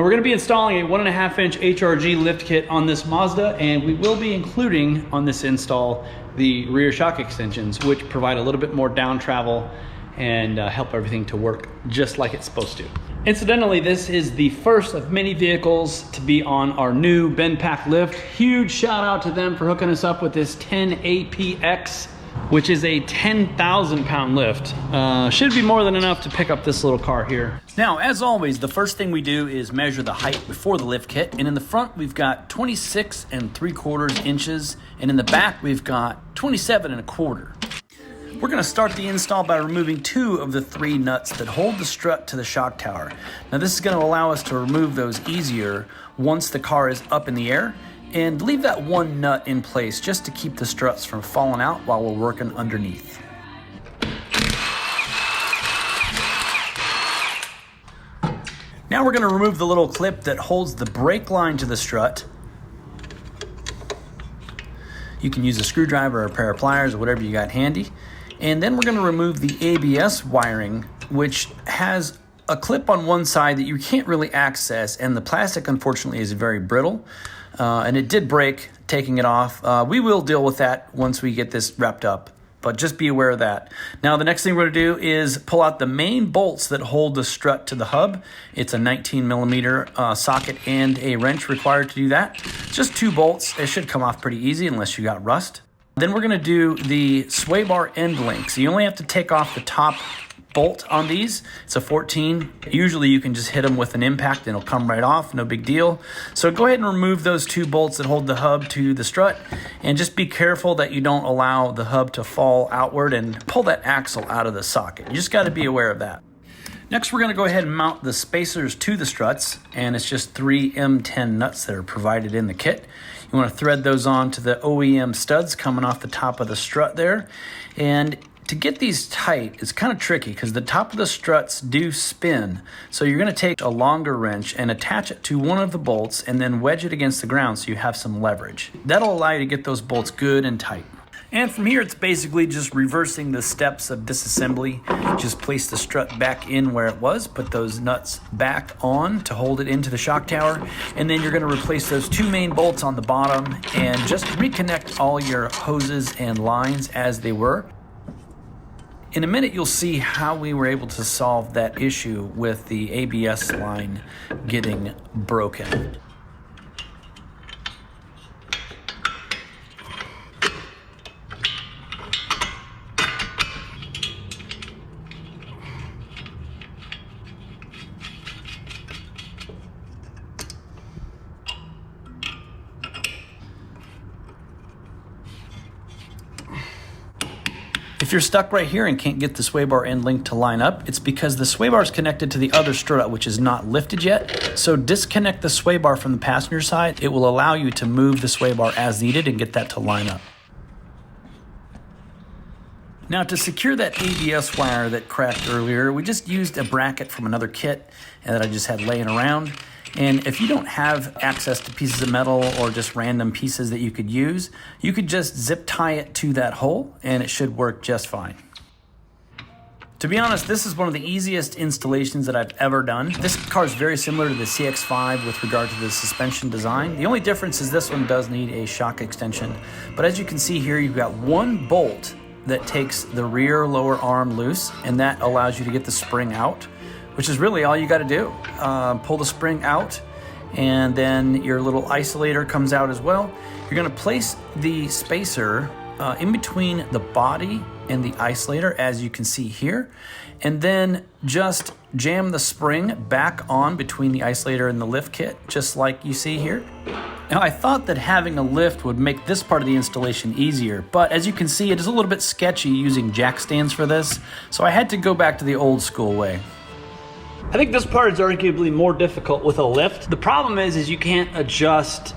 Now we're going to be installing a 1.5-inch HRG lift kit on this Mazda, and we will be including on this install the rear shock extensions, which provide a little bit more down travel and help everything to work just like it's supposed to. Incidentally, this is the first of many vehicles to be on our new bend pack lift. Huge shout out to them for hooking us up with this 10APX, which is a 10,000 pound lift. Should be more than enough to pick up this little car here. Now, as always, the first thing we do is measure the height before the lift kit. And in the front, we've got 26 3/4 inches. And in the back, we've got 27 1/4. We're gonna start the install by removing 2 of the 3 nuts that hold the strut to the shock tower. Now, this is gonna allow us to remove those easier once the car is up in the air, and leave that 1 nut in place just to keep the struts from falling out while we're working underneath. Now we're going to remove the little clip that holds the brake line to the strut. You can use a screwdriver or a pair of pliers or whatever you got handy. And then we're going to remove the ABS wiring, which has a clip on one side that you can't really access, and the plastic unfortunately is very brittle. And it did break taking it off. We will deal with that once we get this wrapped up, but just be aware of that. Now, the next thing we're gonna do is pull out the main bolts that hold the strut to the hub. It's a 19mm socket and a wrench required to do that. Just 2 bolts. It should come off pretty easy unless you got rust. Then we're gonna do the sway bar end links. You only have to take off the top bolt on these. It's a 14. Usually you can just hit them with an impact and it'll come right off, no big deal. So go ahead and remove those 2 bolts that hold the hub to the strut, and just be careful that you don't allow the hub to fall outward and pull that axle out of the socket. You just got to be aware of that. Next, we're going to go ahead and mount the spacers to the struts, and it's just 3 M10 nuts that are provided in the kit. You want to thread those on to the OEM studs coming off the top of the strut there. And to get these tight, it's kind of tricky because the top of the struts do spin. So you're going to take a longer wrench and attach it to one of the bolts and then wedge it against the ground so you have some leverage. That'll allow you to get those bolts good and tight. And from here, it's basically just reversing the steps of disassembly. Just place the strut back in where it was, put those nuts back on to hold it into the shock tower, and then you're going to replace those 2 main bolts on the bottom and just reconnect all your hoses and lines as they were. In a minute, you'll see how we were able to solve that issue with the ABS line getting broken. If you're stuck right here and can't get the sway bar end link to line up, it's because the sway bar is connected to the other strut, which is not lifted yet. So disconnect the sway bar from the passenger side. It will allow you to move the sway bar as needed and get that to line up. Now, to secure that ABS wire that cracked earlier, we just used a bracket from another kit that I just had laying around. And if you don't have access to pieces of metal or just random pieces that you could use, you could just zip tie it to that hole and it should work just fine. To be honest, this is one of the easiest installations that I've ever done. This car is very similar to the CX-5 with regard to the suspension design. The only difference is this one does need a shock extension. But as you can see here, you've got 1 bolt that takes the rear lower arm loose, and that allows you to get the spring out, which is really all you got to do. Pull the spring out, and then your little isolator comes out as well. You're going to place the spacer in between the body and the isolator, as you can see here, and then just jam the spring back on between the isolator and the lift kit, just like you see here. Now, I thought that having a lift would make this part of the installation easier, but as you can see, it is a little bit sketchy using jack stands for this, so I had to go back to the old school way. I think this part is arguably more difficult with a lift. The problem is you can't adjust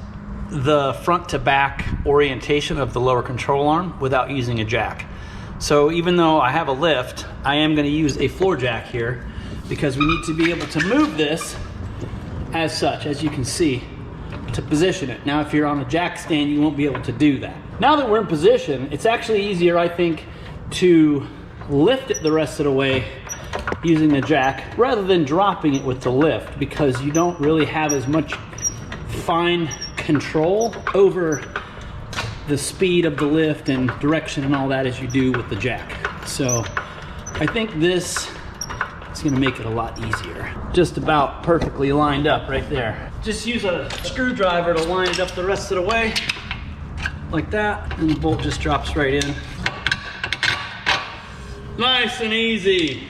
the front to back orientation of the lower control arm without using a jack. So even though I have a lift, I am going to use a floor jack here because we need to be able to move this as such, as you can see, to position it. Now, if you're on a jack stand, you won't be able to do that. Now that we're in position, it's actually easier, I think, to lift it the rest of the way using the jack rather than dropping it with the lift, because you don't really have as much fine control over the speed of the lift and direction and all that as you do with the jack. So I think this is going to make it a lot easier. Just about perfectly lined up right there. Just use a screwdriver to line it up the rest of the way, like that, and the bolt just drops right in. Nice and easy.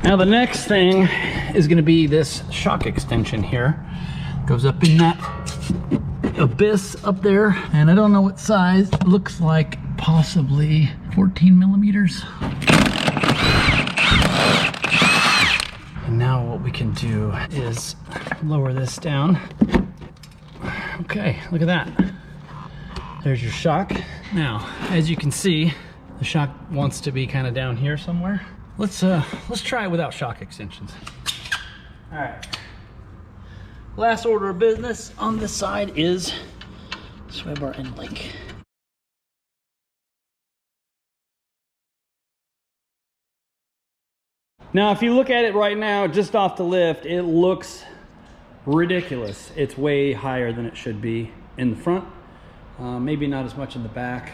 Now the next thing is going to be this shock extension here. Goes up in that abyss up there, and I don't know what size. It looks like possibly 14 millimeters. And now what we can do is lower this down. Okay, look at that. There's your shock. Now, as you can see, the shock wants to be kind of down here somewhere. Let's try it without shock extensions. All right. Last order of business on this side is sway bar end link. Now, if you look at it right now, just off the lift, it looks ridiculous. It's way higher than it should be in the front. Maybe not as much in the back,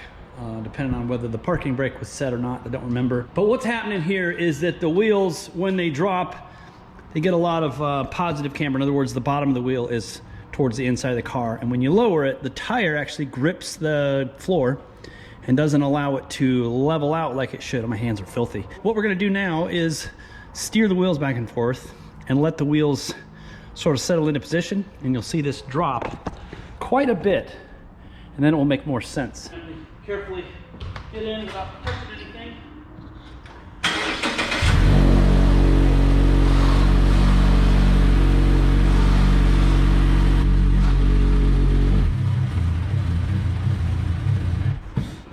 depending on whether the parking brake was set or not. I don't remember. But what's happening here is that the wheels, when they drop, they get a lot of positive camber. In other words, the bottom of the wheel is towards the inside of the car. And when you lower it, the tire actually grips the floor and doesn't allow it to level out like it should. My hands are filthy. What we're gonna do now is steer the wheels back and forth and let the wheels sort of settle into position, and you'll see this drop quite a bit, and then it will make more sense. Carefully get in without touching anything.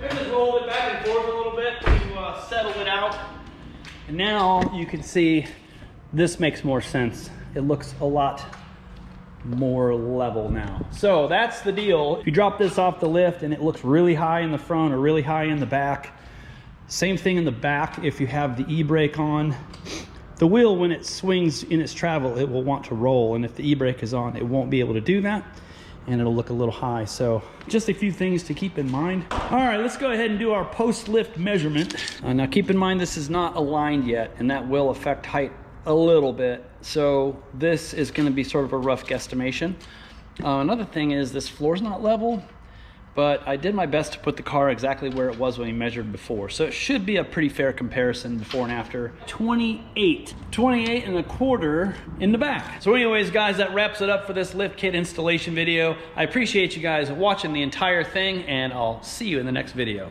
Just roll it back and forth a little bit to settle it out. And now you can see this makes more sense. It looks a lot more level now. So that's the deal. If you drop this off the lift and it looks really high in the front or really high in the back, same thing in the back. If you have the e-brake on, the wheel, when it swings in its travel, it will want to roll, and if the e-brake is on, it won't be able to do that, and it'll look a little high. So just a few things to keep in mind. All right, let's go ahead and do our post-lift measurement. Now keep in mind this is not aligned yet, and that will affect height a little bit. So this is going to be sort of a rough guesstimation. Another thing is this floor's not level, but I did my best to put the car exactly where it was when he measured before. So it should be a pretty fair comparison before and after. 28 and a quarter in the back. So anyways, guys, that wraps it up for this lift kit installation video. I appreciate you guys watching the entire thing, and I'll see you in the next video.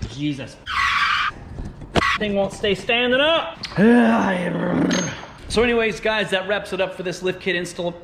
Jesus. Thing won't stay standing up. So anyways, guys, that wraps it up for this lift kit install.